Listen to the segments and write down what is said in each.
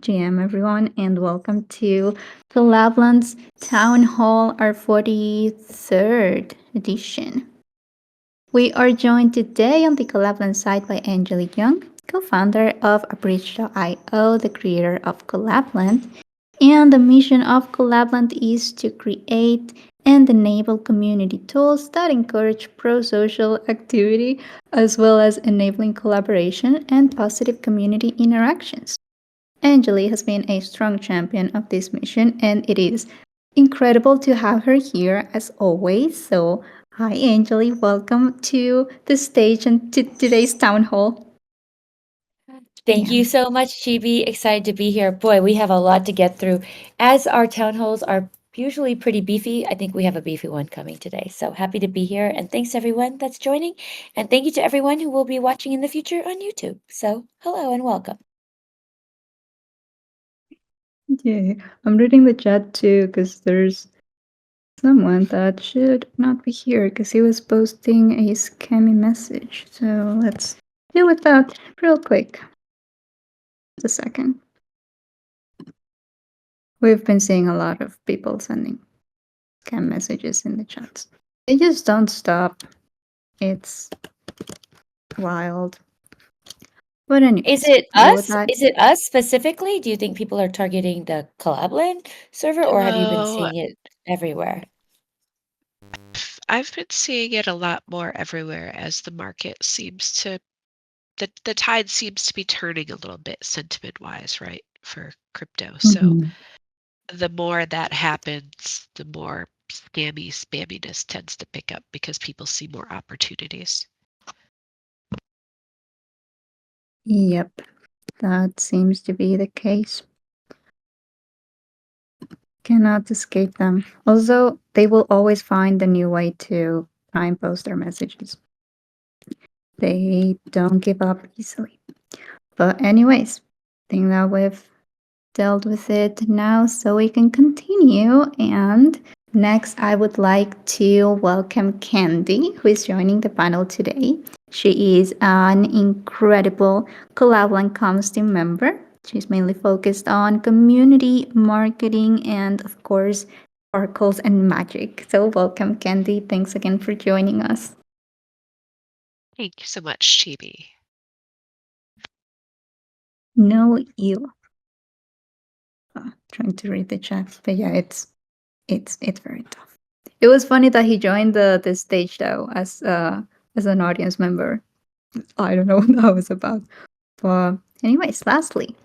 GM, everyone, and welcome to Collab.Land's Town Hall, our 43rd edition. We are joined today on the Collab.Land side by Angelique Young, co-founder of Bridge.io, the creator of Collab.Land. And the mission of Collab.Land is to create and enable community tools that encourage pro-social activity as well as enabling collaboration and positive community interactions. Angeli has been a strong champion of this mission, and it is incredible to have her here as always. So, hi, Angeli, welcome to the stage and to today's town hall. Thank Yeah. you so much, Chibi. Excited to be here. Boy, we have a lot to get through. As our town halls are usually pretty beefy, I think we have a beefy one coming today. So happy to be here. And thanks everyone that's joining. And thank you to everyone who will be watching in the future on YouTube. So hello and welcome. Yeah, I'm reading the chat too because there's someone that should not be here because he was posting a scammy message. So let's deal with that real quick. Just a second. We've been seeing a lot of people sending scam messages in the chats. They just don't stop. It's wild. But anyways, Is it deal with us? that. Is it us specifically? Do you think people are targeting the Collab.Land server or have you been No, seeing it everywhere? I've been seeing it a lot more everywhere as the market seems to the tide seems to be turning a little bit sentiment-wise, right, for crypto. So Mhm. the more that happens, the more spamminess tends to pick up because people see more opportunities. Yep, that seems to be the case. Cannot escape them. Also, they will always find a new way to try and post their messages. They don't give up easily. But anyways, I think that we've dealt with it now, so we can continue. And next, I would like to welcome Candy, who is joining the panel today. She is an incredible Collab.Land Comms team member. She's mainly focused on community marketing and, of course, sparkles and magic. So, welcome, Candy. Thanks again for joining us. Thank you so much, Chibi. No, you. Trying to read the chat, but yeah, it's very tough. It was funny that he joined the stage though as an audience member. I don't know what that was about. But anyways, lastly,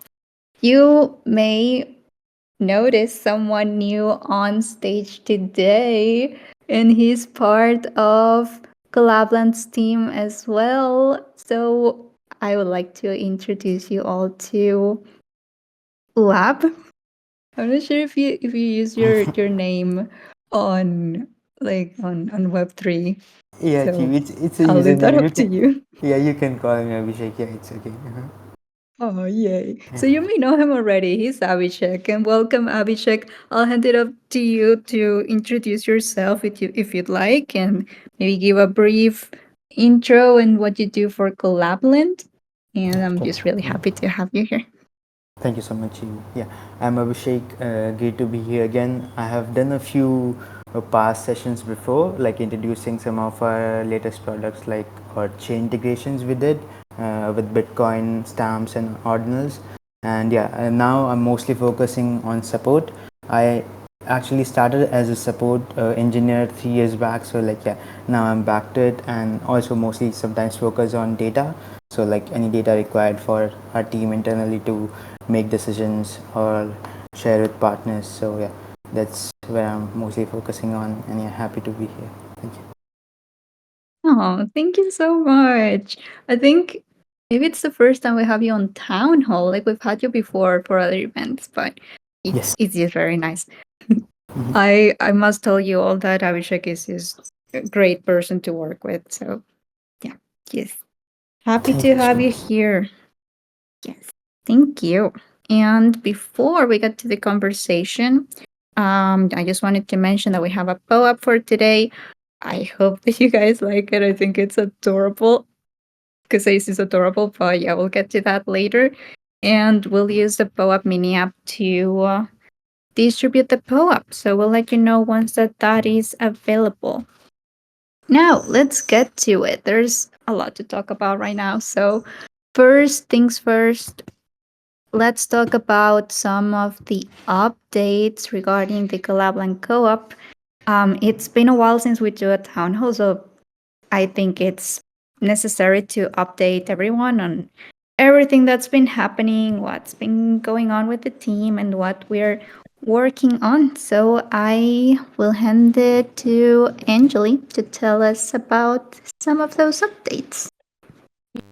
you may notice someone new on stage today, and he's part of Collab.Land's team as well. So I would like to introduce you all to POAP. I'm not sure if you use your name on on Web3. Yeah, So Chief, it's a I'll leave that username. You up to can, you. yeah, you can call me Abhishek. Yeah, it's okay. Oh, yay. So you may know him already. He's Abhishek. And welcome, Abhishek. I'll hand it up to you to introduce yourself if you'd like, and maybe give a brief intro and what you do for Collab.Land. And I'm Okay. just really happy to have you here. Thank you so much, Chief. Yeah, I'm Abhishek. Great to be here again. I have done a few past sessions before, like introducing some of our latest products, like our chain integrations we did with Bitcoin stamps and ordinals. And yeah, now I'm mostly focusing on support. I actually started as a support engineer 3 years back, so like yeah, now I'm back to it, and also mostly sometimes focus on data, so like any data required for our team internally to make decisions or share with partners. So yeah, that's where I'm mostly focusing on, and yeah, happy to be here. Thank you. Oh, thank you so much. I think maybe it's the first time we have you on Town Hall. Like we've had you before for other events, but Yes. it's just very nice. Mhm. I must tell you all that Abhishek is just a great person to work with. So yeah, yes. Happy Thank to you so have you much. here. Yes. Thank you. And before we get to the conversation, I just wanted to mention that we have a POAP for today. I hope that you guys like it. I think it's adorable. Because Ace is adorable, but yeah, we'll get to that later. and we'll use the POAP mini app to distribute the POAP. So we'll let you know once that is available. Now, let's get to it. There's a lot to talk about right now. So, first things first, let's talk about some of the updates regarding the Collab.Land Co-op. It's been a while since we do a town hall, so I think it's necessary to update everyone on everything that's been happening, what's been going on with the team, and what we're working on. So I will hand it to Angeli to tell us about some of those updates.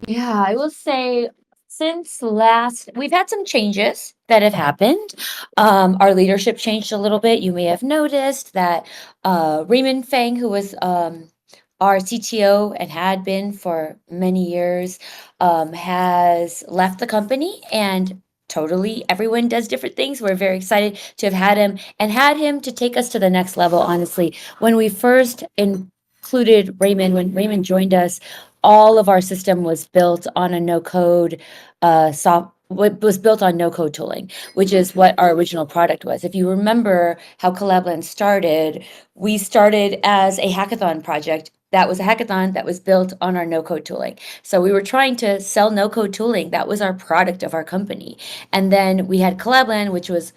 Yeah, I will say since last, we've had some changes that have happened. Our leadership changed a little bit. You may have noticed that Raymond Fang, who was our CTO and had been for many years, has left the company, and totally everyone does different things. We're very excited to have had him and had him to take us to the next level, honestly. When we first included Raymond, when Raymond joined us, all of our system was built on a no-code was built on no-code tooling, which is what our original product was. If you remember how Collab.Land started, we started as a hackathon project. That was a hackathon that was built on our no-code tooling. So we were trying to sell no-code tooling. That was our product of our company. And then we had Collab.Land, which was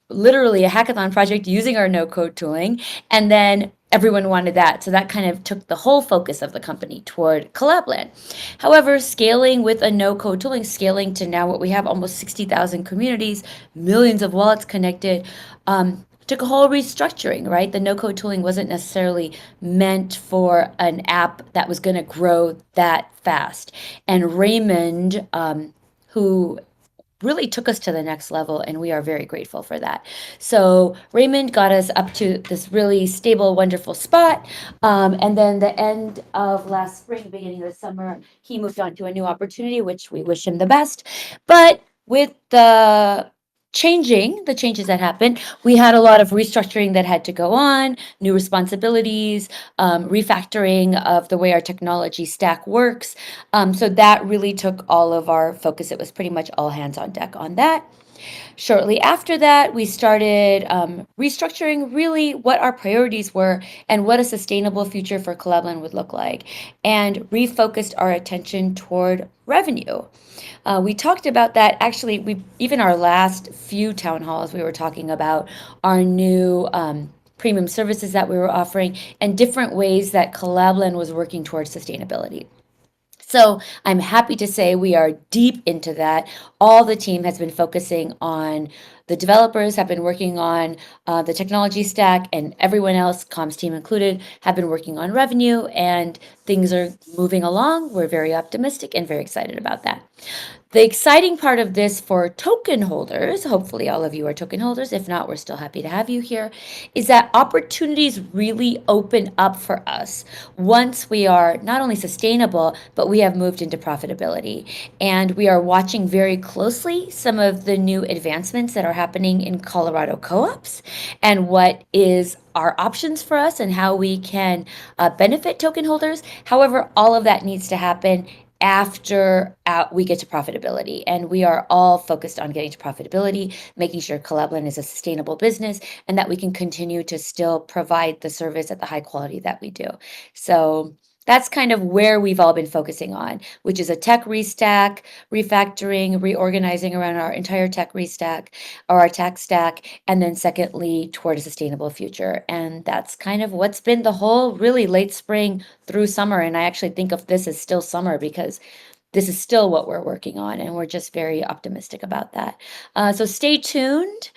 literally a hackathon project using our no-code tooling, and then everyone wanted that. So that kind of took the whole focus of the company toward Collab.Land. However, scaling with a no-code tooling, scaling to now what we have, almost 60,000 communities, millions of wallets connected, took a whole restructuring, right? The no-code tooling wasn't necessarily meant for an app that was going to grow that fast. And Raymond, who really took us to the next level, and we are very grateful for that. So Raymond got us up to this really stable, wonderful spot. And then the end of last spring, beginning of the summer, he moved on to a new opportunity, which we wish him the best. But with the changes that happened, we had a lot of restructuring that had to go on, new responsibilities, refactoring of the way our technology stack works. So that really took all of our focus. It was pretty much all hands on deck on that. Shortly after that, we started restructuring really what our priorities were and what a sustainable future for Collab.Land would look like, and refocused our attention toward revenue. We talked about that actually. We even our last few town halls, we were talking about our new premium services that we were offering and different ways that Collab.Land was working towards sustainability. So I'm happy to say we are deep into that. All the team has been focusing on, the developers have been working on the technology stack, and everyone else, comms team included, have been working on revenue, and things are moving along. We're very optimistic and very excited about that. The exciting part of this for token holders, hopefully all of you are token holders, if not, we're still happy to have you here, is that opportunities really open up for us once we are not only sustainable, but we have moved into profitability. And we are watching very closely some of the new advancements that are happening in Colorado co-ops and what is our options for us and how we can benefit token holders. However, all of that needs to happen after we get to profitability. And we are all focused on getting to profitability, making sure Collab.Land is a sustainable business, and that we can continue to still provide the service at the high quality that we do. So that's kind of where we've all been focusing on, which is a tech restack, refactoring, reorganizing around our entire tech restack or our tech stack, and then secondly, toward a sustainable future. And that's kind of what's been the whole really late spring through summer. And I actually think of this as still summer because this is still what we're working on, and we're just very optimistic about that. So stay tuned.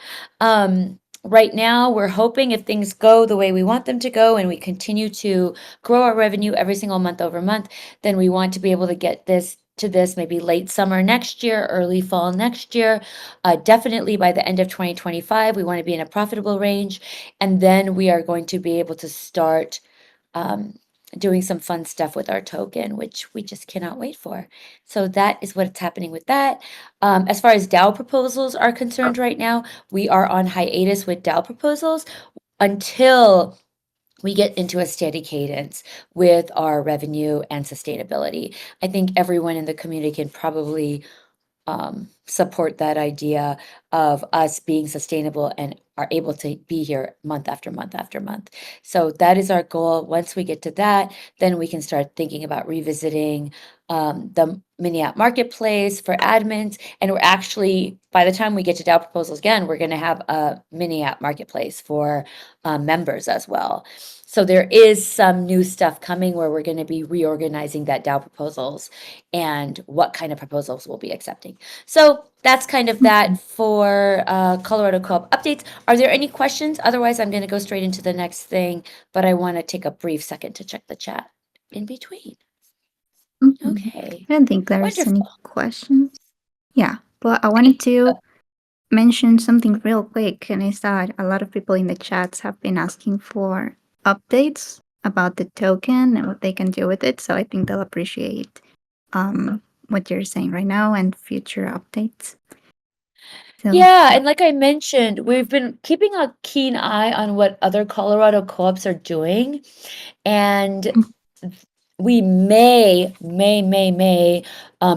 Right now, we're hoping if things go the way we want them to go and we continue to grow our revenue every single month over month, then we want to be able to get this maybe late summer next year, early fall next year. Definitely by the end of 2025, we want to be in a profitable range. And then we are going to be able to start doing some fun stuff with our token, which we just cannot wait for. So that is what's happening with that. As far as DAO proposals are concerned right now, we are on hiatus with DAO proposals until we get into a steady cadence with our revenue and sustainability. I think everyone in the community can probably support that idea of us being sustainable and are able to be here month after month after month. So that is our goal. Once we get to that, then we can start thinking about revisiting the mini app marketplace for admins. And we're actually, by the time we get to DAO proposals again, we're going to have a mini app marketplace for members as well. So there is some new stuff coming where we're going to be reorganizing that DAO proposals and what kind of proposals we'll be accepting. So that's kind of that for Colorado Co-op updates. Are there any questions? Otherwise, I'm going to go straight into the next thing, but I want to take a brief second to check the chat in between. Mhm. Okay, I don't think there's any wonderful. questions. Yeah, but I wanted to mention something real quick, and is that a lot of people in the chats have been asking for updates about the token and what they can do with it. So I think they'll appreciate what you're saying right now and future updates. So Yeah, and like I mentioned, we've been keeping a keen eye on what other Colorado co-ops are doing, and we may,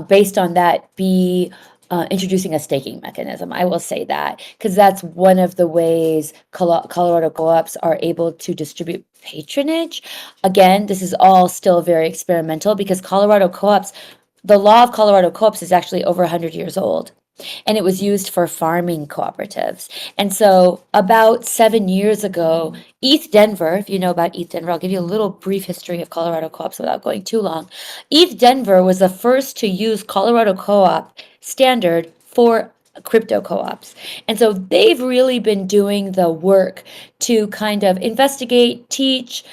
based on that, be introducing a staking mechanism. I will say that because that's one of the ways Colorado co-ops are able to distribute patronage. Again, this is all still very experimental because Colorado co-ops, the law of Colorado co-ops is actually over 100 years old. And it was used for farming cooperatives. And so about 7 years ago, ETH Denver, if you know about ETH Denver, I'll give you a little brief history of Colorado co-ops without going too long. ETH Denver was the first to use Colorado co-op standard for crypto co-ops. And so they've really been doing the work to kind of investigate, teach,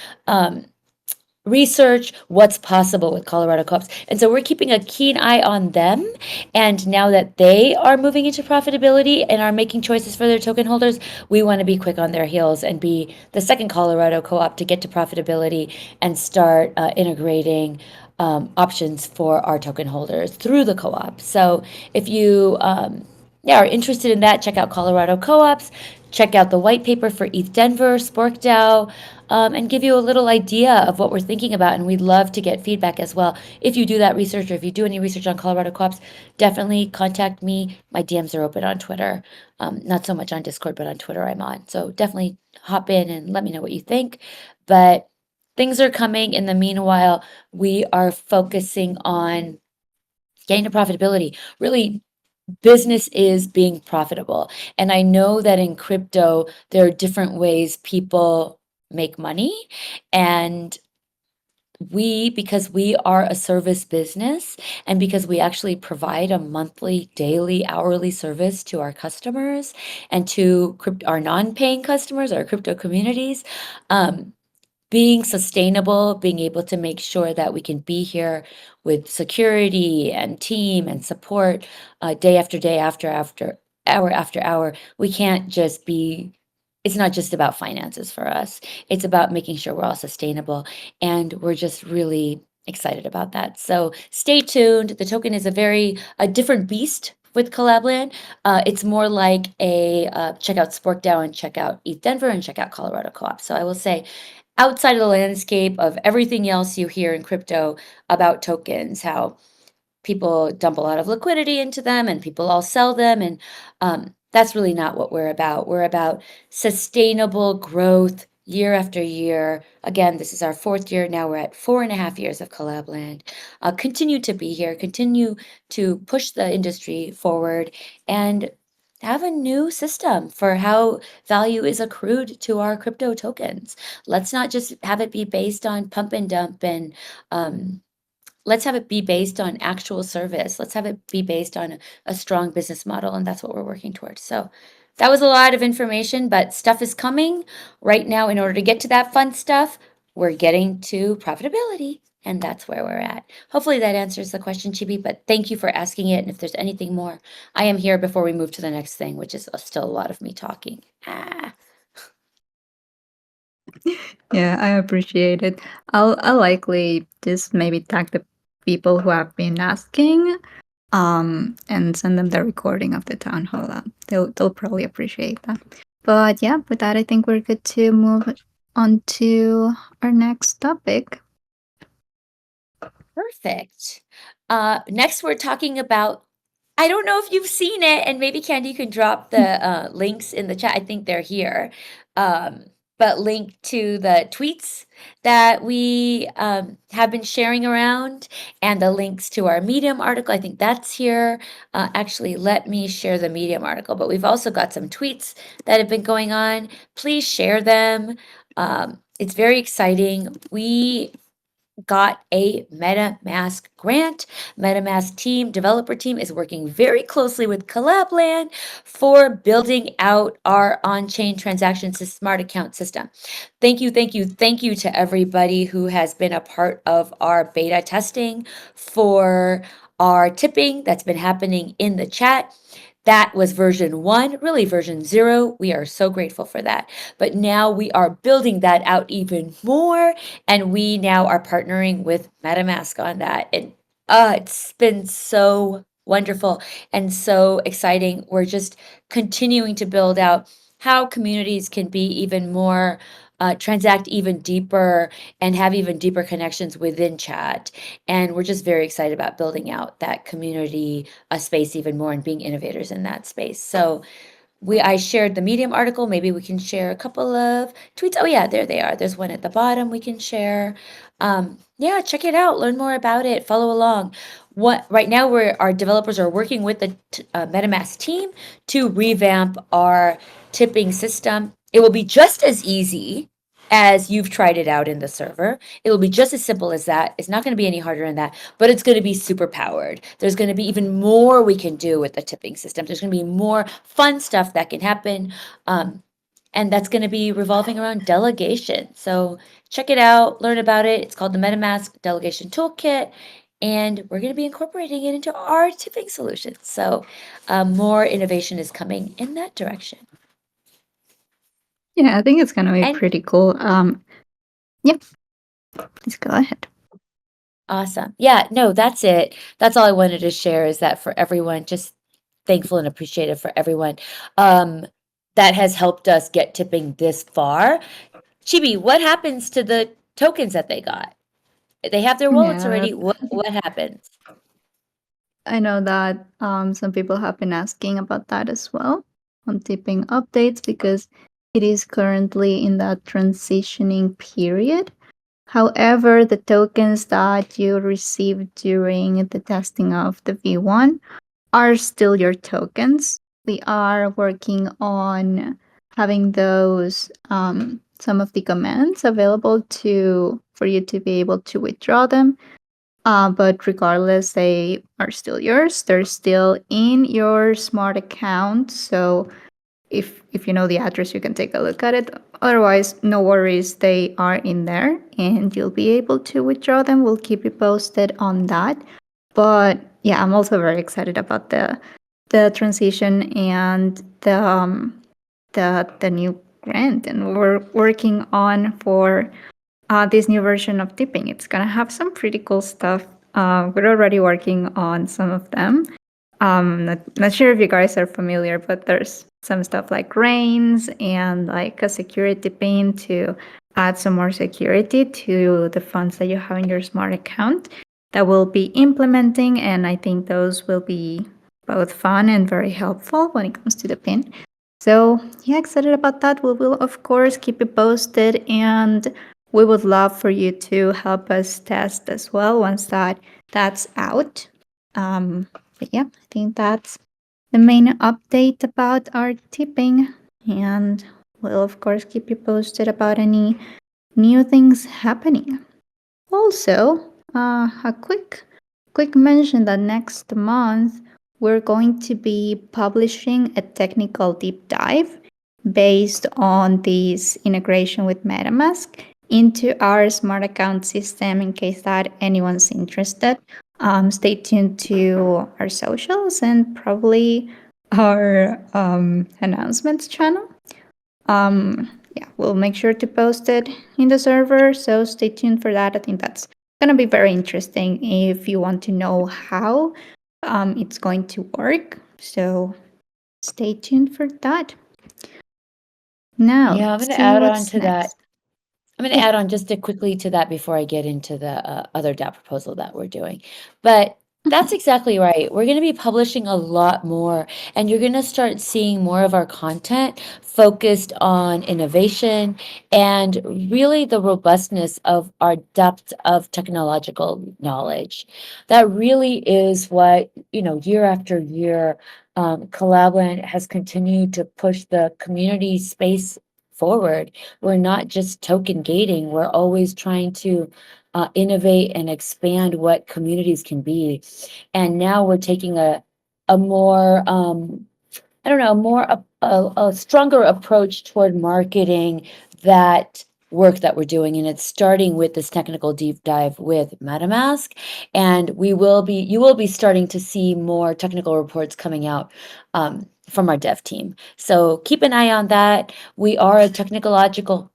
research what's possible with Colorado co-ops. And so we're keeping a keen eye on them. And now that they are moving into profitability and are making choices for their token holders, we want to be quick on their heels and be the second Colorado co-op to get to profitability and start integrating options for our token holders through the co-op. So if you are interested in that, check out Colorado co-ops, check out the white paper for ETH Denver, Spork DAO, and give you a little idea of what we're thinking about. And we'd love to get feedback as well. If you do that research or if you do any research on Colorado co-ops, definitely contact me. My DMs are open on Twitter. Not so much on Discord, but on Twitter I'm on. So definitely hop in and let me know what you think. But things are coming. In the meanwhile, we are focusing on getting to profitability. Really, business is being profitable. And I know that in crypto, there are different ways people make money. And because we are a service business and because we actually provide a monthly, daily, hourly service to our customers and to our non-paying customers, our crypto communities, being sustainable, being able to make sure that we can be here with security and team and support day after day, after hour after hour. We can't just be, it's not just about finances for us. It's about making sure we're all sustainable. And we're just really excited about that. So stay tuned. The token is a different beast with Collab.Land. It's more like check out Spork DAO and check out ETH Denver and check out Colorado Co-op. So I will say, outside of the landscape of everything else you hear in crypto about tokens, how people dump a lot of liquidity into them and people all sell them. And that's really not what we're about. We're about sustainable growth year after year. Again, this is our 4th year. Now we're at 4.5 years of Collab.Land. Continue to be here, continue to push the industry forward and have a new system for how value is accrued to our crypto tokens. Let's not just have it be based on pump and dump and let's have it be based on actual service. Let's have it be based on a strong business model, and that's what we're working towards. So that was a lot of information, but stuff is coming right now. In order to get to that fun stuff, we're getting to profitability, and that's where we're at. Hopefully that answers the question, Chibi, but thank you for asking it. And if there's anything more, I am here before we move to the next thing, which is still a lot of me talking. yeah, I appreciate it. I'll likely just maybe tag the people who have been asking, and send them the recording of the town hall. They'll probably appreciate that. But yeah, with that, I think we're good to move on to our next topic. Perfect. Next, we're talking about I don't know if you've seen it, and maybe Candy can drop the links in the chat. I think they're here. But link to the tweets that we have been sharing around and the links to our Medium article. I think that's here. Actually, let me share the Medium article, but we've also got some tweets that have been going on. Please share them. It's very exciting. We got a MetaMask grant. MetaMask team, developer team is working very closely with Collab.Land for building out our on-chain transaction smart account system. Thank you, thank you, thank you to everybody who has been a part of our beta testing for our tipping that's been happening in the chat. That was version 1, really version 0. We are so grateful for that. But now we are building that out even more, and we now are partnering with MetaMask on that. And it's been so wonderful and so exciting. We're just continuing to build out how communities can be even more transact even deeper and have even deeper connections within chat. And we're just very excited about building out that community space even more and being innovators in that space. So I shared the Medium article. Maybe we can share a couple of tweets. Oh yeah, there they are. There's one at the bottom we can share. Yeah, check it out. Learn more about it. Follow along. Right now our developers are working with the MetaMask team to revamp our tipping system. It will be just as easy as you've tried it out in the server. It will be just as simple as that. It's not going to be any harder than that, but it's going to be super powered. There's going to be even more we can do with the tipping system. There's going to be more fun stuff that can happen. And that's going to be revolving around delegation. So check it out, learn about it. It's called the MetaMask Delegation Toolkit. And we're going to be incorporating it into our tipping solutions. So more innovation is coming in that direction. Yeah, I think it's gonna be And pretty cool. Yep. Please go ahead. awesome. Yeah, no, that's it. That's all I wanted to share is that for everyone, just thankful and appreciative for everyone that has helped us get tipping this far. Chibi, what happens to the tokens that they got? They have their wallets Yeah, already. What happens? I know that some people have been asking about that as well on tipping updates because it is currently in that transitioning period. However, the tokens that you received during the testing of the V1 are still your tokens. We are working on having those some of the commands available for you to be able to withdraw them. But regardless, they are still yours. They're still in your smart account. So if you know the address, you can take a look at it. Otherwise, no worries. They are in there, and you'll be able to withdraw them. We'll keep you posted on that. But yeah, I'm also very excited about the transition and the new grant, and we're working on for this new version of tipping. It's gonna have some pretty cool stuff. We're already working on some of them. Not sure if you guys are familiar, but there's some stuff like grains and like a security pin to add some more security to the funds that you have in your smart account that we'll be implementing. And I think those will be both fun and very helpful when it comes to the pin. So yeah, excited about that. We will of course keep you posted, and we would love for you to help us test as well once that's out. But yeah, I think that's the main update about our tipping, and we'll of course keep you posted about any new things happening. Also, a quick mention that next month we're going to be publishing a technical deep dive based on this integration with MetaMask into our smart account system in case that anyone's interested. Stay tuned to our socials and probably our announcements channel. Yeah, we'll make sure to post it in the server, so stay tuned for that. I think that's going to be very interesting if you want to know how it's going to work. So stay tuned for that. Now, Yeah, I'm let's going to see add on what's to that. next. I'm going to Yeah. add on just quickly to that before I get into the other DAO proposal that we're doing. But That's exactly right. We're going to be publishing a lot more, and you're going to start seeing more of our content focused on innovation and really the robustness of our depth of technological knowledge. That really is what, year after year, Collab.Land has continued to push the community space forward. We're not just token gating, we're always trying to innovate and expand what communities can be. And now we're taking a more I don't know, more a stronger approach toward marketing that work that we're doing, and it's starting with this technical deep dive with MetaMask, and you will be starting to see more technical reports coming out from our dev team. So keep an eye on that. We are a technological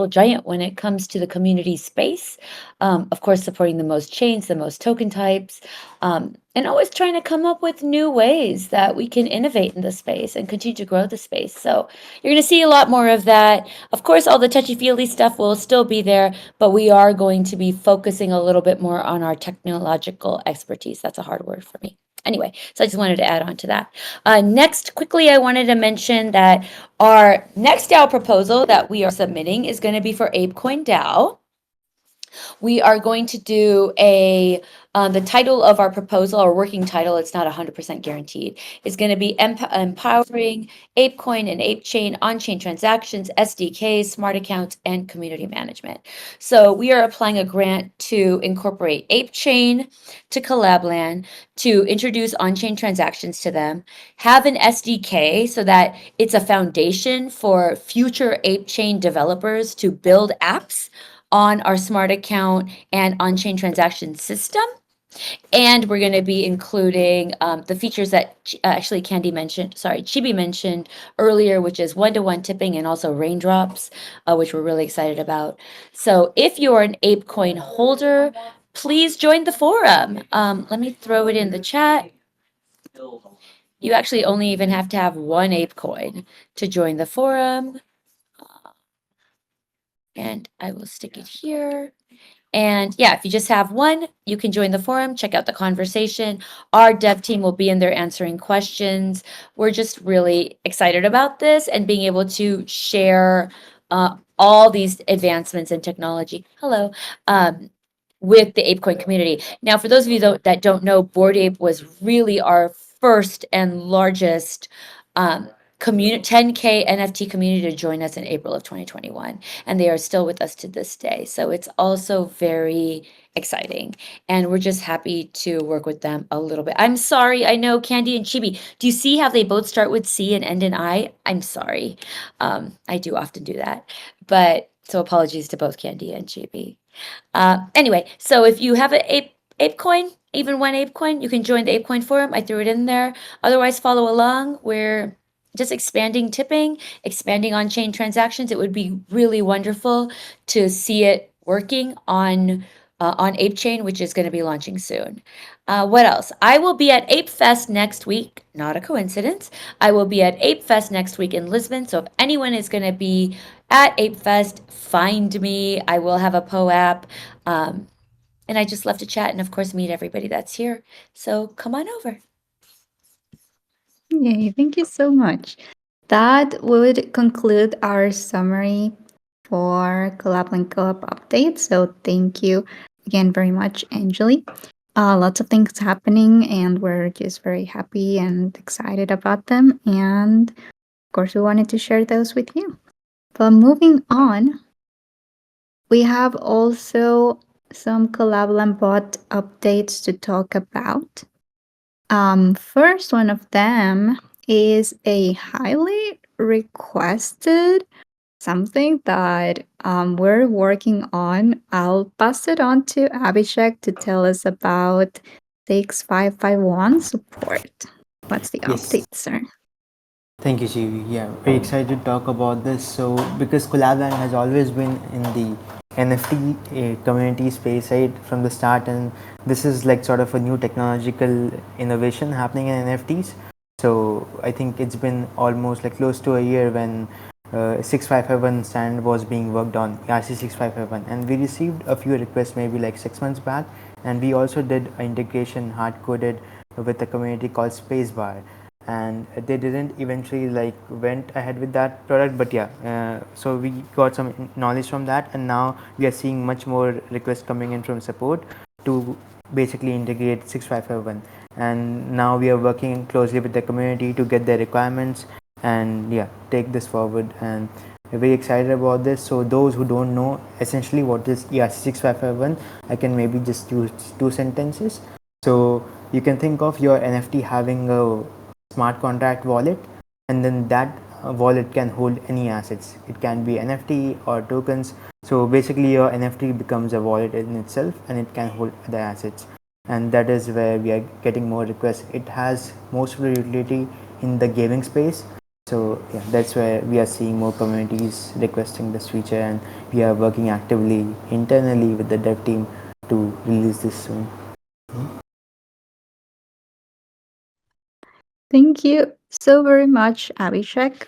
giant when it comes to the community space. Of course, supporting the most chains, the most token types, and always trying to come up with new ways that we can innovate in the space and continue to grow the space. So you're going to see a lot more of that. Of course, all the touchy-feely stuff will still be there, but we are going to be focusing a little bit more on our technological expertise. That's a hard word for me. Anyway, so I just wanted to add on to that. Next, quickly, I wanted to mention that our next DAO proposal that we are submitting is going to be for Apecoin DAO. We are going to do the title of our proposal, our working title, it's not 100% guaranteed, is going to be Empowering Apecoin and Apechain on-chain transactions, SDKs, smart accounts, and community management. So we are applying a grant to incorporate Apechain to Collab.Land, to introduce on-chain transactions to them, have an SDK so that it's a foundation for future Apechain developers to build apps on our smart account and on-chain transaction system. And we're going to be including the features that actually Chibi mentioned earlier, which is one-to-one tipping and also raindrops, which we're really excited about. So if you're an Apecoin holder, please join the forum. Let me throw it in the chat. You actually only even have to have one Apecoin to join the forum. And I will stick it here. And yeah, if you just have one, you can join the forum, check out the conversation. Our dev team will be in there answering questions. We're just really excited about this and being able to share all these advancements in technology. Hello. With the Apecoin community. Now, for those of you that don't know, Bored Ape was really our first and largest 10K NFT community to join us in April of 2021, and they are still with us to this day. So it's also very exciting, and we're just happy to work with them a little bit. I'm sorry, I know Candy and Chibi. Do you see how they both start with C and end in I? I'm sorry. I do often do that, but so apologies to both Candy and Chibi. Anyway, so if you have an Apecoin, even one Apecoin, you can join the Apecoin forum. I threw it in there. Otherwise, follow along. We're just expanding tipping, expanding on-chain transactions. It would be really wonderful to see it working on Apechain, which is going to be launching soon. What else? I will be at ApeFest next week. Not a coincidence. I will be at ApeFest next week in Lisbon. So if anyone is going to be at ApeFest, find me. I will have a POAP. And I just love to chat and, of course, meet everybody that's here. So come on over. Yay, thank you so much. That would conclude our summary for Collab.Land Co-op update. So thank you again very much, Angeli. Lots of things happening, and we're just very happy and excited about them. And of course, we wanted to share those with you. But moving on, we have also some Collab.Land bot updates to talk about. First one of them is a highly requested something that we're working on. I'll pass it on to Abhishek to tell us about 6551 support. What's the update, sir? Thank you, Shivi. Yeah, very excited to talk about this. So, because Collab.Land has always been in the NFT community space, right, from the start, and this is like sort of a new technological innovation happening in NFTs. So, I think it's been almost like close to a year when 6551 stand was being worked on, ERC 6551, and we received a few requests maybe like 6 months back, and we also did an integration hard coded with a community called Spacebar, and they didn't eventually like went ahead with that product, but yeah, so we got some knowledge from that, and now we are seeing much more requests coming in from support to basically integrate 6551, and now we are working closely with the community to get their requirements and yeah, take this forward, and we're very excited about this. So those who don't know essentially what is ERC6551, I can maybe just use 2 sentences. So you can think of your NFT having a smart contract wallet, and then that wallet can hold any assets. It can be NFT or tokens. So basically your NFT becomes a wallet in itself, and it can hold other assets, and that is where we are getting more requests. It has most of the utility in the gaming space. So yeah, that's where we are seeing more communities requesting this feature, and we are working actively internally with the dev team to release this soon. Thank you so very much, Abhishek.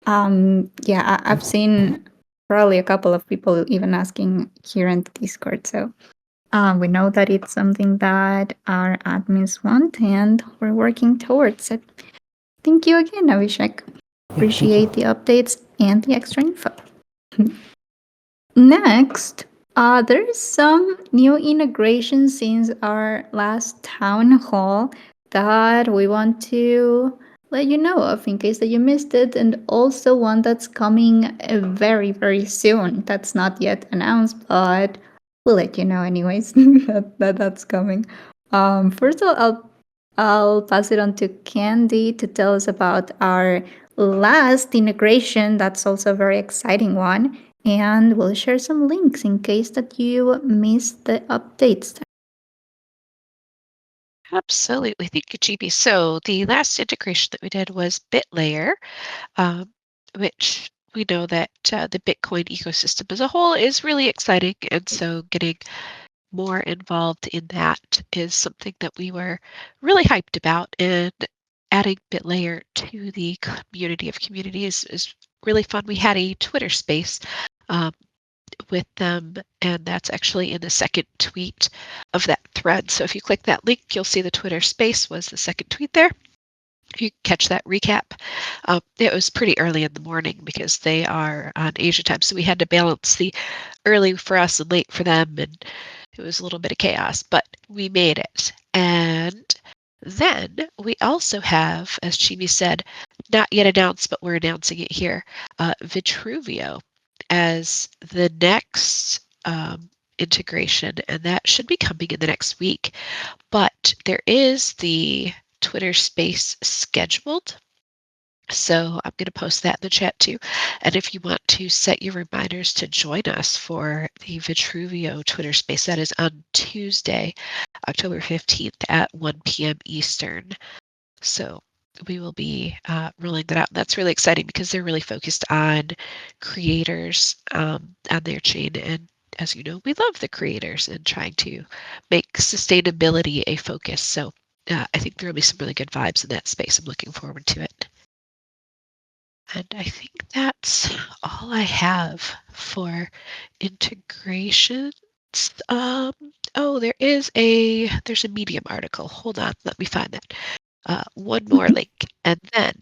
Yeah, I've seen probably a couple of people even asking here in the Discord. So we know that it's something that our admins want, and we're working towards it. Thank you again, Abhishek. Appreciate the updates and the extra info. Next, there's some new integration since our last town hall that we want to let you know of in case that you missed it, and also one that's coming very, very soon. That's not yet announced, but we'll let you know anyways that's coming. First of all, I'll pass it on to Candy to tell us about our last integration. That's also a very exciting one, and we'll share some links in case that you missed the updates. Absolutely. Thank you, GB. So the last integration that we did was BitLayer, which we know that the Bitcoin ecosystem as a whole is really exciting. And so getting more involved in that is something that we were really hyped about. And adding BitLayer to the community of communities is really fun. We had a Twitter space with them, and that's actually in the second tweet of that thread. So if you click that link, you'll see the Twitter space was the second tweet there. You catch that recap. It was pretty early in the morning because they are on Asia time, so we had to balance the early for us and late for them, and it was a little bit of chaos, but we made it. And then we also have, as Chibi said, not yet announced, but we're announcing it here, Vitruvio as the next integration, and that should be coming in the next week. But there is the Twitter space scheduled. So I'm going to post that in the chat too. And if you want to set your reminders to join us for the Vitruvio Twitter space, that is on Tuesday, October 15th at 1 p.m. Eastern. So we will be rolling that out. That's really exciting because they're really focused on creators on their chain. And as you know, we love the creators and trying to make sustainability a focus. So I think there will be some really good vibes in that space. I'm looking forward to it. And I think that's all I have for integrations. Oh, there's a Medium article. Hold on, let me find that. One more link, and then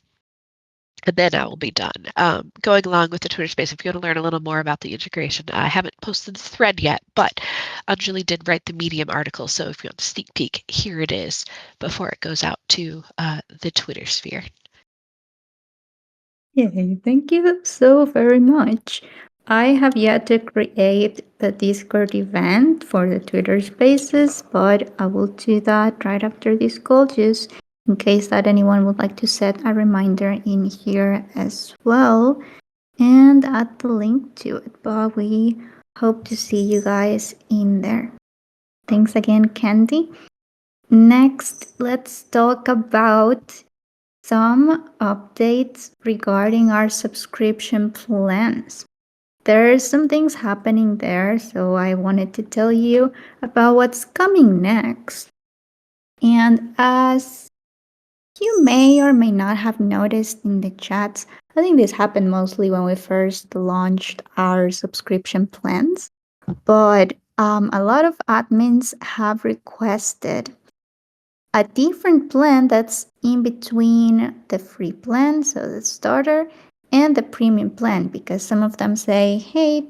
I will be done. Going along with the Twitter space, if you want to learn a little more about the integration, I haven't posted the thread yet, but Anjali did write the Medium article, so if you want a sneak peek, here it is before it goes out to the Twitter sphere. Yay, thank you so very much. I have yet to create the Discord event for the Twitter Spaces, but I will do that right after this call, just in case that anyone would like to set a reminder in here as well and add the link to it. But we hope to see you guys in there. Thanks again, Candy. Next, let's talk about some updates regarding our subscription plans. There's some things happening there, so I wanted to tell you about what's coming next. And as you may or may not have noticed in the chats, I think this happened mostly when we first launched our subscription plans, but a lot of admins have requested a different plan that's in between the free plan, so the starter, and the premium plan, because some of them say, hey,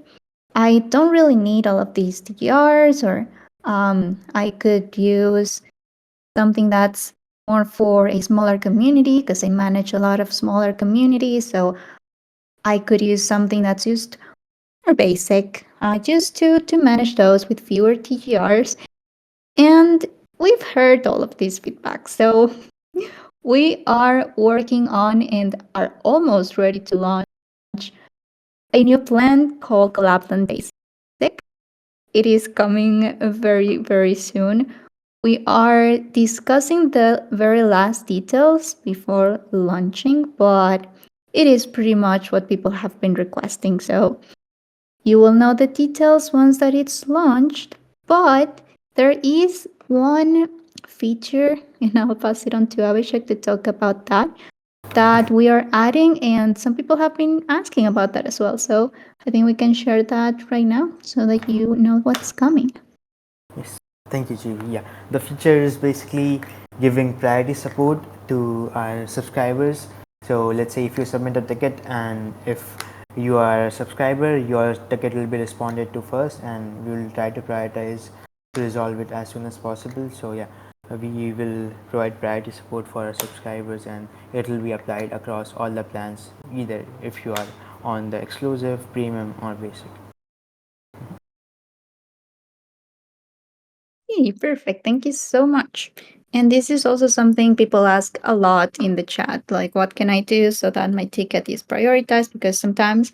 I don't really need all of these TGRs, or I could use something that's more for a smaller community because I manage a lot of smaller communities. So I could use something that's just more basic, just to manage those with fewer TGRs. And we've heard all of these feedback. So we are working on and are almost ready to launch a new plan called Collab.Land Basic. It is coming very, very soon. We are discussing the very last details before launching, but it is pretty much what people have been requesting. So you will know the details once that it's launched, but there is one feature, and I'll pass it on to Abhishek to talk about that we are adding, and some people have been asking about that as well. So I think we can share that right now so that you know what's coming. Yes, thank you, Chibi. Yeah, the feature is basically giving priority support to our subscribers. So let's say if you submit a ticket, and if you are a subscriber, your ticket will be responded to first, and we will try to prioritize to resolve it as soon as possible. So yeah, we will provide priority support for our subscribers, and it will be applied across all the plans, either if you are on the exclusive, premium, or basic. Hey, perfect. Thank you so much. And this is also something people ask a lot in the chat, like what can I do so that my ticket is prioritized? Because sometimes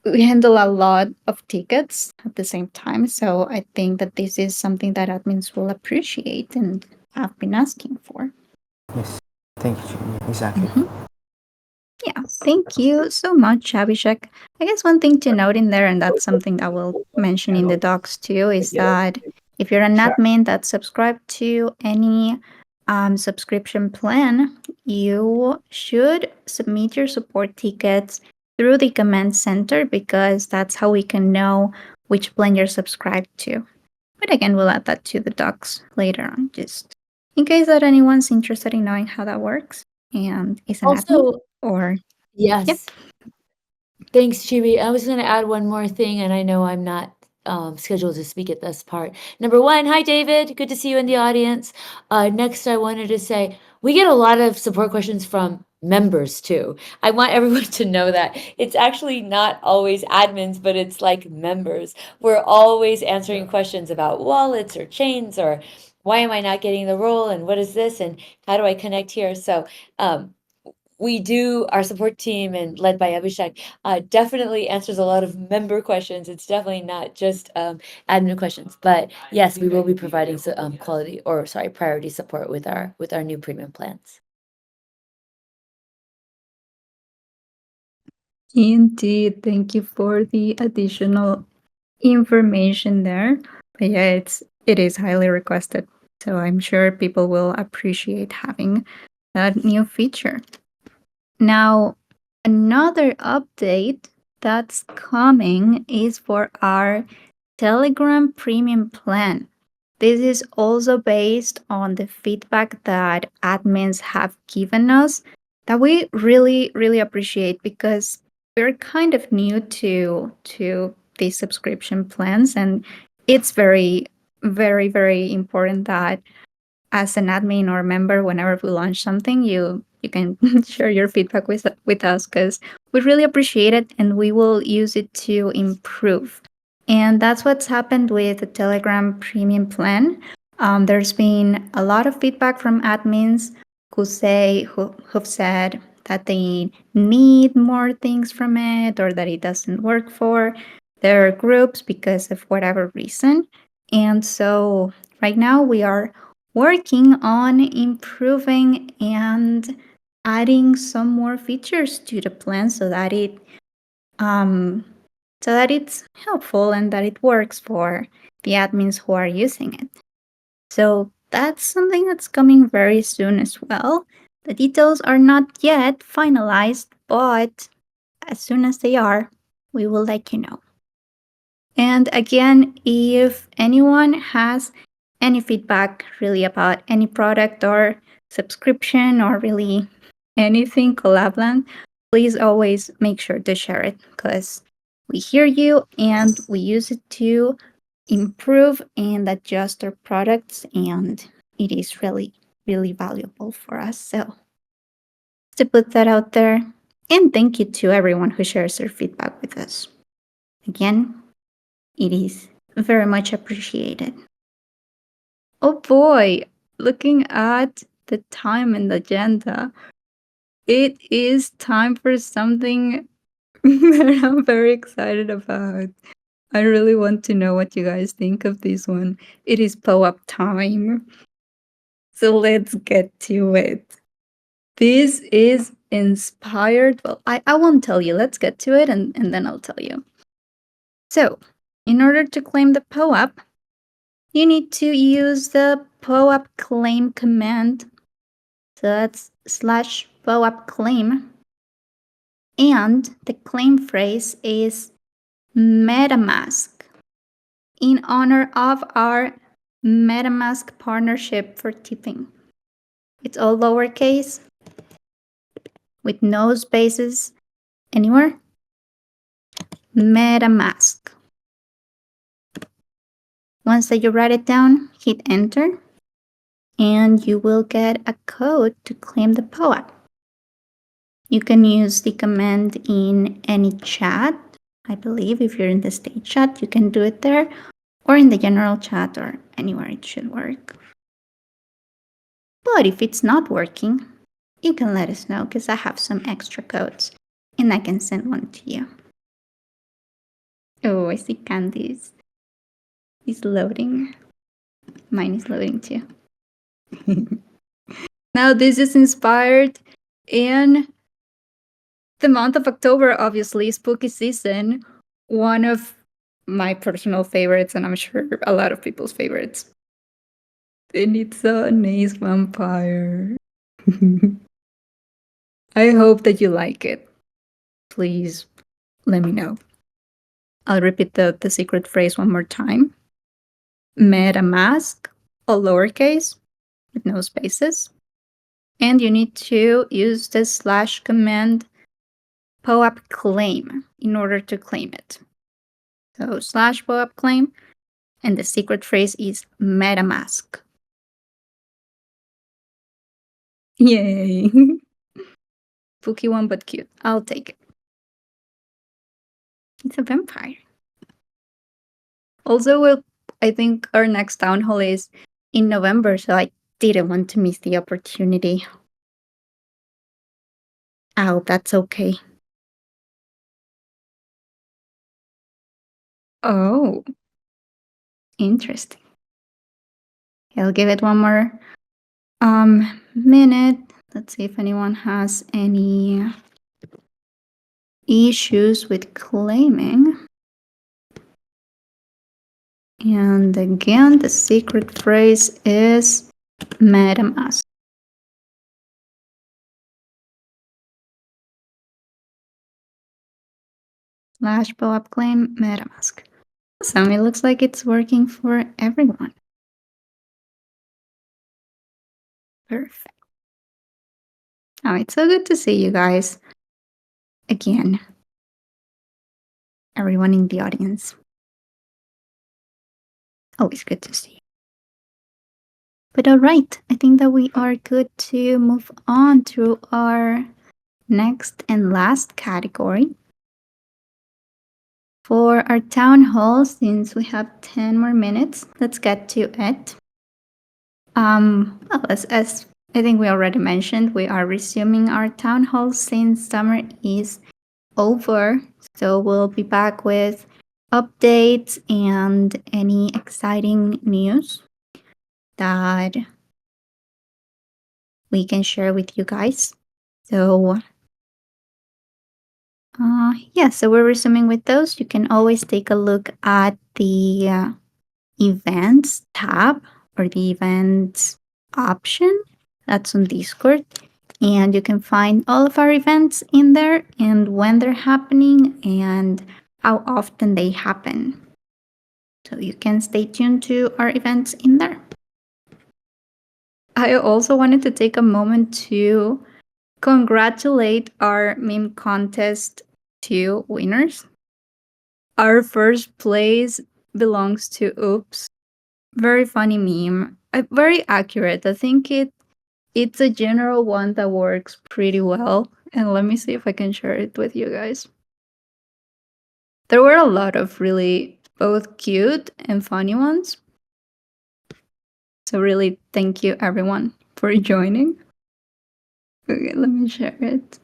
we handle a lot of tickets at the same time. So I think that this is something that admins will appreciate and have been asking for. Yes, thank you, Chibi. Exactly. Yeah, thank you so much, Abhishek. I guess one thing to note in there, and that's something that we'll mention in the docs too, is that if you're an admin that's subscribed to any subscription plan, you should submit your support tickets through the command center because that's how we can know which plan you're subscribed to. But again, we'll add that to the docs later on, just in case that anyone's interested in knowing how that works and is an admin. Also, Or yes. Thanks, Chibi. I was going to add one more thing, and I know I'm not scheduled to speak at this part. Number one, hi, David. Good to see you in the audience. Next, I wanted to say we get a lot of support questions from members too. I want everyone to know that it's actually not always admins, but it's like members. We're always answering questions about wallets or chains or why am I not getting the role and what is this and how do I connect here? So we do, our support team and led by Abhishek, definitely answers a lot of member questions. It's definitely not just admin questions, but yes, we will be providing priority support with our new premium plans. indeed, thank you for the additional information there. But yeah, it is highly requested. So I'm sure people will appreciate having that new feature. Now, another update that's coming is for our Telegram Premium plan. This is also based on the feedback that admins have given us that we really, really appreciate because we're kind of new to these subscription plans, and it's very, very, very important that as an admin or member, whenever we launch something, you can share your feedback with us because we really appreciate it and we will use it to improve. And that's what's happened with the Telegram Premium plan. There's been a lot of feedback from admins who've said that they need more things from it or that it doesn't work for their groups because of whatever reason. And so right now we are working on improving and adding some more features to the plan so that it's helpful and that it works for the admins who are using it. So that's something that's coming very soon as well. The details are not yet finalized, but as soon as they are, we will let you know. And again, if anyone has any feedback really about any product or subscription or really anything Collab.Land, please always make sure to share it because we hear you and we use it to improve and adjust our products, and it is really, really valuable for us. So to put that out there, and thank you to everyone who shares their feedback with us. Again, it is very much appreciated. Oh boy, looking at the time and the agenda, it is time for something that I'm very excited about. I really want to know what you guys think of this one. It is POAP time. So let's get to it. This is inspired. Well, I won't tell you. Let's get to it and then I'll tell you. So, in order to claim the POAP, you need to use the POAP claim command. So that's /POAP claim. And the claim phrase is MetaMask in honor of our MetaMask partnership for tipping. It's all lowercase with no spaces anywhere. MetaMask. Once that you write it down, hit enter, and you will get a code to claim the POAP. You can use the command in any chat. I believe if you're in the stage chat, you can do it there, or in the general chat, or anywhere it should work. But if it's not working, you can let us know because I have some extra codes and I can send one to you. Oh, I see Candice is loading. Mine is loading too. Now this is inspired in the month of October, obviously, spooky season. One of my personal favorites, and I'm sure a lot of people's favorites. And it's an ace vampire. I hope that you like it. Please let me know. I'll repeat the secret phrase one more time. MetaMask, all lowercase, with no spaces. And you need to use the / command POAP claim in order to claim it. So / POAP claim, and the secret phrase is MetaMask. Yay! Spooky one, but cute. I'll take it. It's a vampire. Also, I think our next town hall is in November, so I didn't want to miss the opportunity. I hope that's okay. Oh, interesting. I'll give it one more minute. Let's see if anyone has any issues with claiming. And again, the secret phrase is MetaMask. / POAP claim MetaMask. Awesome, it looks like it's working for everyone. Perfect. Oh, it's so good to see you guys again. Everyone in the audience. Always good to see you. But all right, I think that we are good to move on to our next and last category. For our town hall, since we have 10 more minutes, let's get to it. Well, as I think we already mentioned, we are resuming our town hall since summer is over. So we'll be back with updates and any exciting news that we can share with you guys. So so we're resuming with those. You can always take a look at the events tab or the events option that's on Discord. And you can find all of our events in there and when they're happening and how often they happen. So you can stay tuned to our events in there. I also wanted to take a moment to congratulate our meme contest 2 winners. Our first place belongs to Oops. Very funny meme. Very accurate. I think it's a general one that works pretty well. And let me see if I can share it with you guys. There were a lot of really both cute and funny ones. So really thank you everyone for joining. Okay, let me share it.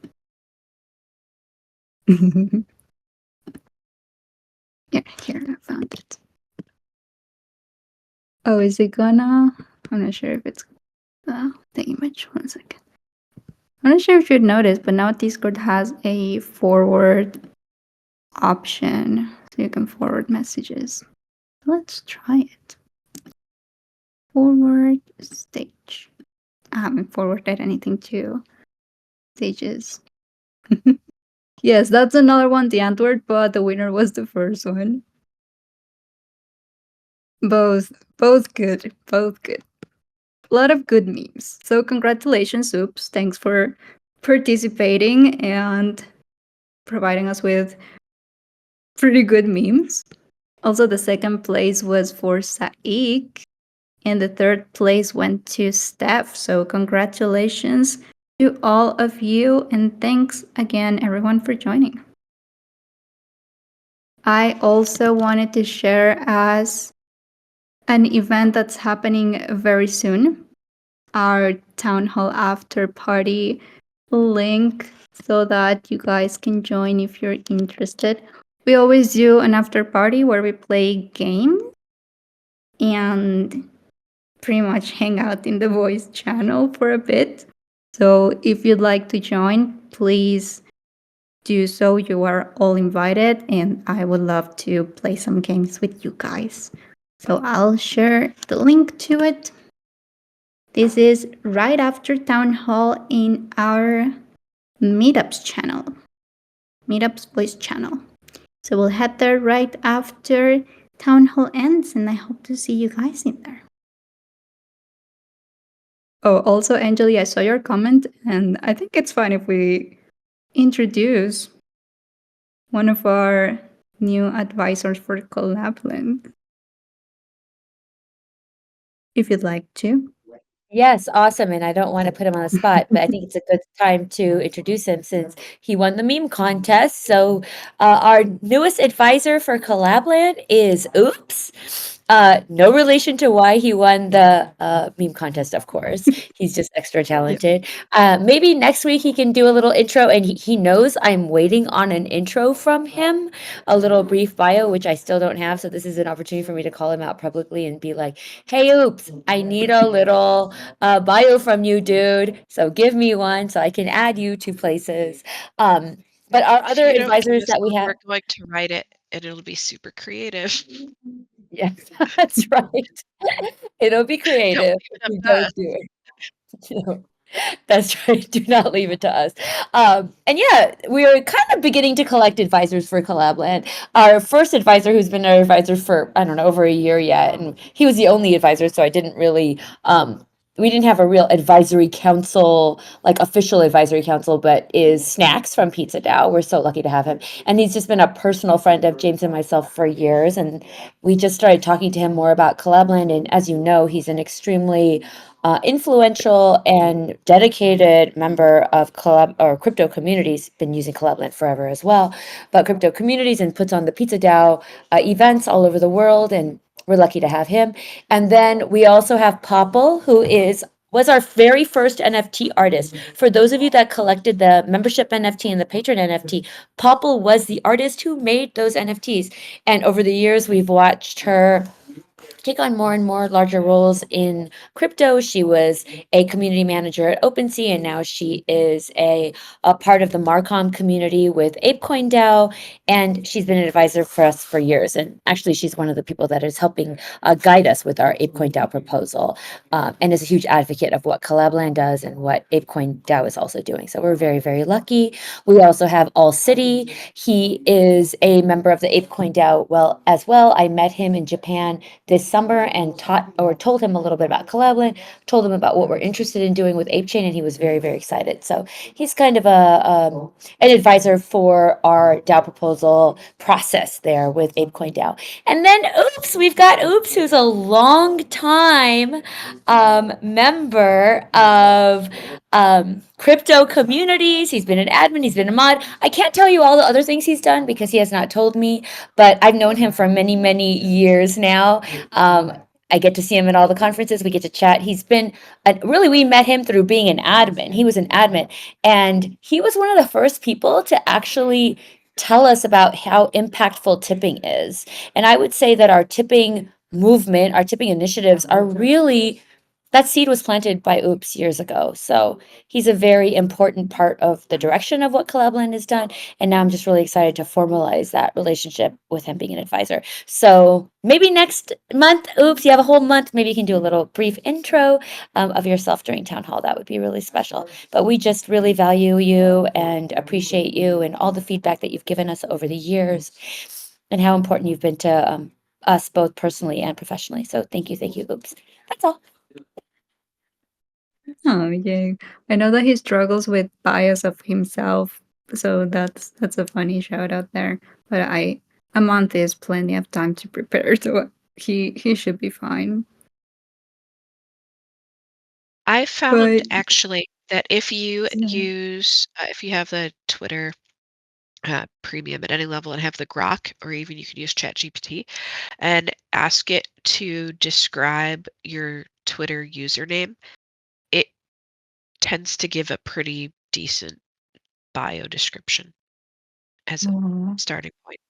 Yeah, here, I found it. Oh, is it gonna? I'm not sure if it's the image. 1 second. I'm not sure if you'd noticed, but now Discord has a forward option, so you can forward messages. Let's try it. Forward stage. I haven't forwarded anything to stages. Yes, that's another one, the Antwerp, but the winner was the first one. Both good, both good. A lot of good memes. So congratulations, Oops. Thanks for participating and providing us with pretty good memes. Also, the second place was for Saik, and the third place went to Steph. So congratulations to all of you, and thanks again, everyone, for joining. I also wanted to share as an event that's happening very soon, our town hall after party link so that you guys can join if you're interested. We always do an after party where we play games and pretty much hang out in the voice channel for a bit. So if you'd like to join, please do so. You are all invited, and I would love to play some games with you guys. So I'll share the link to it. This is right after Town Hall in our Meetups channel, Meetups voice channel. So we'll head there right after Town Hall ends, and I hope to see you guys in there. Oh, also, Angeli, I saw your comment, and I think it's fine if we introduce one of our new advisors for Collab.Land, if you'd like to. Yes, awesome. And I don't want to put him on the spot, but I think it's a good time to introduce him since he won the meme contest. So, our newest advisor for Collab.Land is Oops. No relation to why he won the meme contest, of course. He's just extra talented. Maybe next week he can do a little intro, and he knows I'm waiting on an intro from him, a little brief bio, which I still don't have. So, this is an opportunity for me to call him out publicly and be like, hey, Oops, I need a little bio from you, dude. So give me one so I can add you to places. But our If other you don't give advisors us that we one, have, we're going to write it, and it'll be super creative. yes, that's right. It'll be Don't creative leave if it up you to don't us. do it. That's right. Do not leave it to us. And yeah, we are kind of beginning to collect advisors for Collab.Land. Our first advisor, who's been our advisor for, I don't know, over a year yet, and he was the only advisor, so I didn't really, we didn't have a real advisory council, like official advisory council, but is Snacks from Pizza DAO. We're so lucky to have him. And he's just been a personal friend of James and myself for years. And we just started talking to him more about Collab.Land. And as you know, he's an extremely influential and dedicated member of collab or crypto communities. Been using Collab.Land forever as well, but crypto communities, and puts on the Pizza DAO events all over the world, and we're lucky to have him. And then we also have Popple, who was our very first NFT artist. For those of you that collected the membership NFT and the patron NFT, Popple was the artist who made those NFTs. And over the years, we've watched her take on more and more larger roles in crypto. She was a community manager at OpenSea, and now she is a part of the Marcom community with Apecoin DAO, and she's been an advisor for us for years. And actually, she's one of the people that is helping guide us with our Apecoin DAO proposal, and is a huge advocate of what Collab.Land does and what Apecoin DAO is also doing. So we're very, very lucky. We also have All City. He is a member of the Apecoin DAO as well. I met him in Japan this summer and told him a little bit about Collab.Land, told him about what we're interested in doing with ApeChain, and he was very, very excited. So he's kind of an advisor for our DAO proposal process there with Apecoin DAO. And then we've got who's a long time member of crypto communities. He's been an admin, he's been a mod. I can't tell you all the other things he's done because he has not told me, but I've known him for many, many years now. I get to see him at all the conferences. We get to chat. He's been really, we met him through being an admin. He was an admin, and he was one of the first people to actually tell us about how impactful tipping is. And I would say that our tipping movement, our tipping initiatives are really, that seed was planted by Oops years ago. So he's a very important part of the direction of what Collab.Land has done. And now I'm just really excited to formalize that relationship with him being an advisor. So maybe next month, you have a whole month, maybe you can do a little brief intro of yourself during town hall. That would be really special. But we just really value you and appreciate you and all the feedback that you've given us over the years and how important you've been to us both personally and professionally. So thank you, Oops. That's all. Oh, yeah. I know that he struggles with bias of himself, so that's a funny shout out there. But a month is plenty of time to prepare, so he should be fine. I found But actually that if you yeah. use, if you have the Twitter premium at any level and have the Grok, or even you can use ChatGPT and ask it to describe your Twitter username, it tends to give a pretty decent bio description as a Aw. starting point.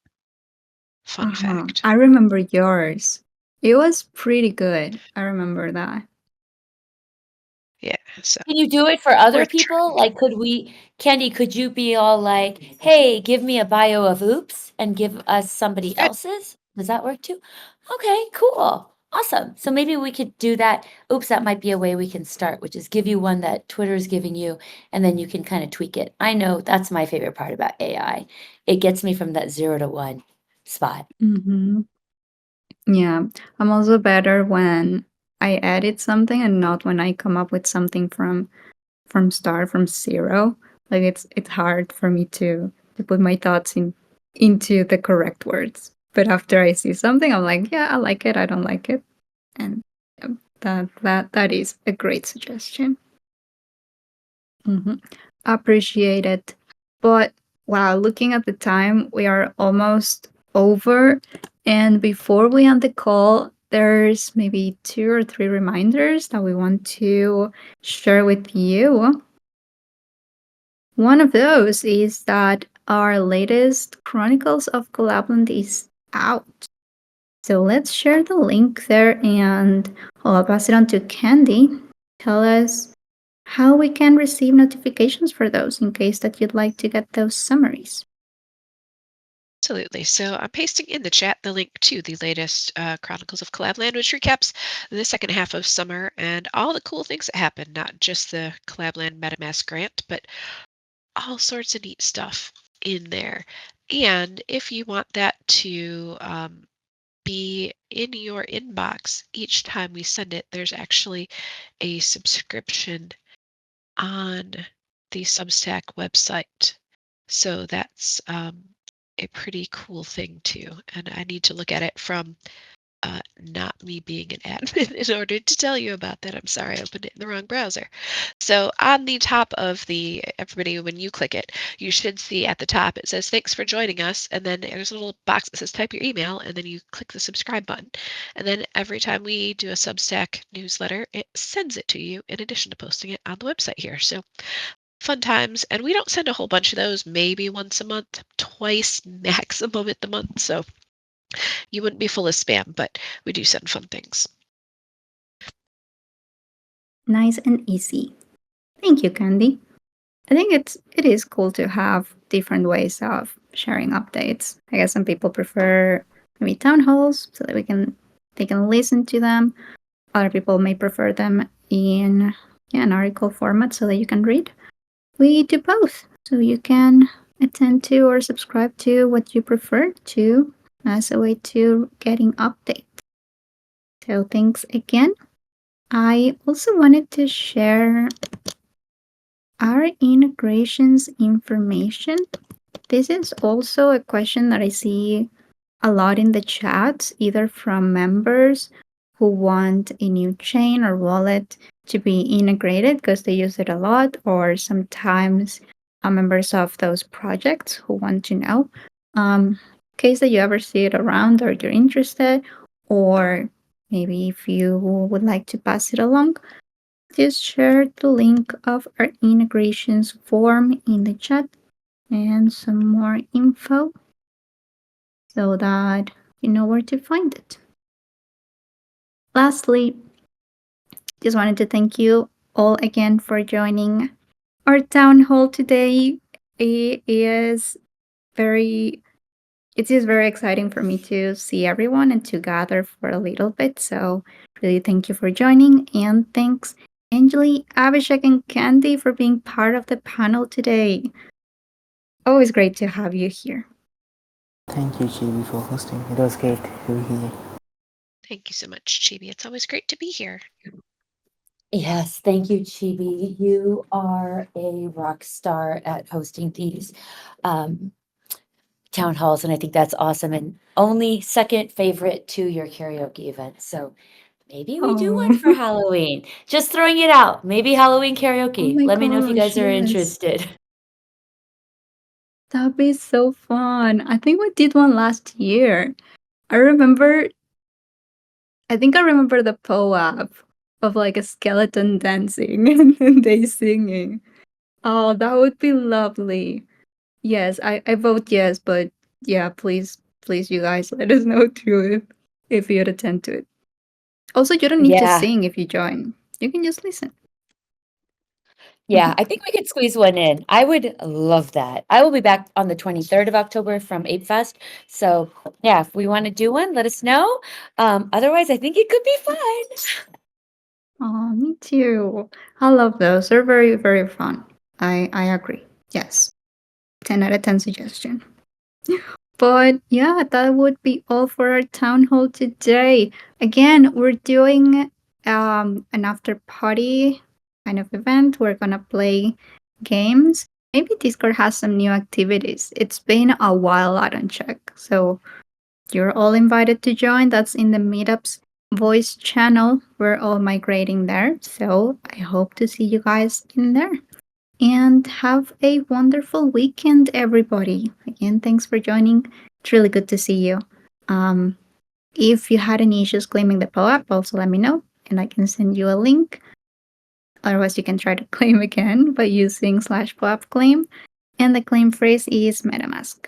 Fun fact. I remember yours. It was pretty good. I remember that. Yeah, so Can you do it for other worth people? trying. Like, Candy, could you be all like, hey, give me a bio of Oops and give us somebody Good. else's? Does that work too? Okay, cool. Awesome. So maybe we could do that. Oops, that might be a way we can start, which is give you one that Twitter's giving you, and then you can kind of tweak it. I know that's my favorite part about AI. It gets me from that 0 to 1 spot. Mm-hmm. Yeah, I'm also better when I edit something and not when I come up with something from start, from zero. Like it's hard for me to put my thoughts into the correct words. But after I see something, I'm like, yeah, I like it, I don't like it. And that is a great suggestion. Appreciate it. But wow, looking at the time, we are almost over. And before we end the call, there's maybe 2 or 3 reminders that we want to share with you. One of those is that our latest Chronicles of Collab.Land is out. So let's share the link there, and I'll pass it on to Candy. Tell us how we can receive notifications for those in case that you'd like to get those summaries. Absolutely. So I'm pasting in the chat the link to the latest Chronicles of Collab.Land, which recaps the second half of summer and all the cool things that happened, not just the Collab.Land MetaMask grant, but all sorts of neat stuff in there. And if you want that to be in your inbox each time we send it, there's actually a subscription on the Substack website. So that's a pretty cool thing too. And I need to look at it from not me being an admin in order to tell you about that. I'm sorry, I opened it in the wrong browser. So on the top of everybody, when you click it, you should see at the top, it says, thanks for joining us. And then there's a little box that says type your email, and then you click the subscribe button. And then every time we do a Substack newsletter, it sends it to you in addition to posting it on the website here. So fun times. And we don't send a whole bunch of those, maybe once a month, twice maximum at the month. So You wouldn't be full of spam, but we do send fun things. Nice and easy. Thank you, Candy. I think it is cool to have different ways of sharing updates. I guess some people prefer maybe town halls so that they can listen to them. Other people may prefer them in an article format so that you can read. We do both, so you can attend to or subscribe to what you prefer to as a way to getting updates. So thanks again. I also wanted to share our integrations information. This is also a question that I see a lot in the chats, either from members who want a new chain or wallet to be integrated because they use it a lot, or sometimes members of those projects who want to know. In case that you ever see it around or you're interested, or maybe if you would like to pass it along, just share the link of our integrations form in the chat and some more info so that you know where to find it. Lastly, just wanted to thank you all again for joining our town hall today. It is very exciting for me to see everyone and to gather for a little bit. So really thank you for joining, and thanks Anjali, Abhishek, and Candy for being part of the panel today. Always great to have you here. Thank you, Chibi, for hosting. It was great to be here. Thank you so much, Chibi. It's always great to be here. Yes, thank you, Chibi. You are a rock star at hosting these town halls, and I think that's awesome. And only second favorite to your karaoke event. So maybe we do one for Halloween. Just throwing it out. Maybe Halloween karaoke. my Let me know if you gosh, guys are yes. interested. That'd be so fun. I think we did one last year. I think I remember the POAP of like a skeleton dancing and then they singing. Oh, that would be lovely. Yes, I vote yes, but yeah, please, you guys let us know too if you'd attend to it. Also, you don't need to Yeah. sing if you join. You can just listen. Yeah, I think we could squeeze one in. I would love that. I will be back on the 23rd of October from Ape Fest. So yeah, if we want to do one, let us know. Otherwise, I think it could be fun. Oh, me too. I love those. They're very, very fun. I agree. Yes. 10 out of 10 suggestion. But yeah, that would be all for our town hall today. Again, we're doing an after party kind of event. We're gonna play games. Maybe Discord has some new activities. It's been a while I don't check. So you're all invited to join. That's in the meetups voice channel. We're all migrating there. So I hope to see you guys in there. And have a wonderful weekend, everybody. Again, thanks for joining. It's really good to see you. If you had any issues claiming the POAP, also let me know and I can send you a link. Otherwise, you can try to claim again by using /POAP claim. And the claim phrase is MetaMask.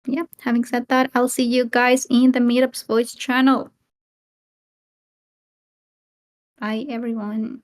Yeah, having said that, I'll see you guys in the Meetups voice channel. Bye, everyone.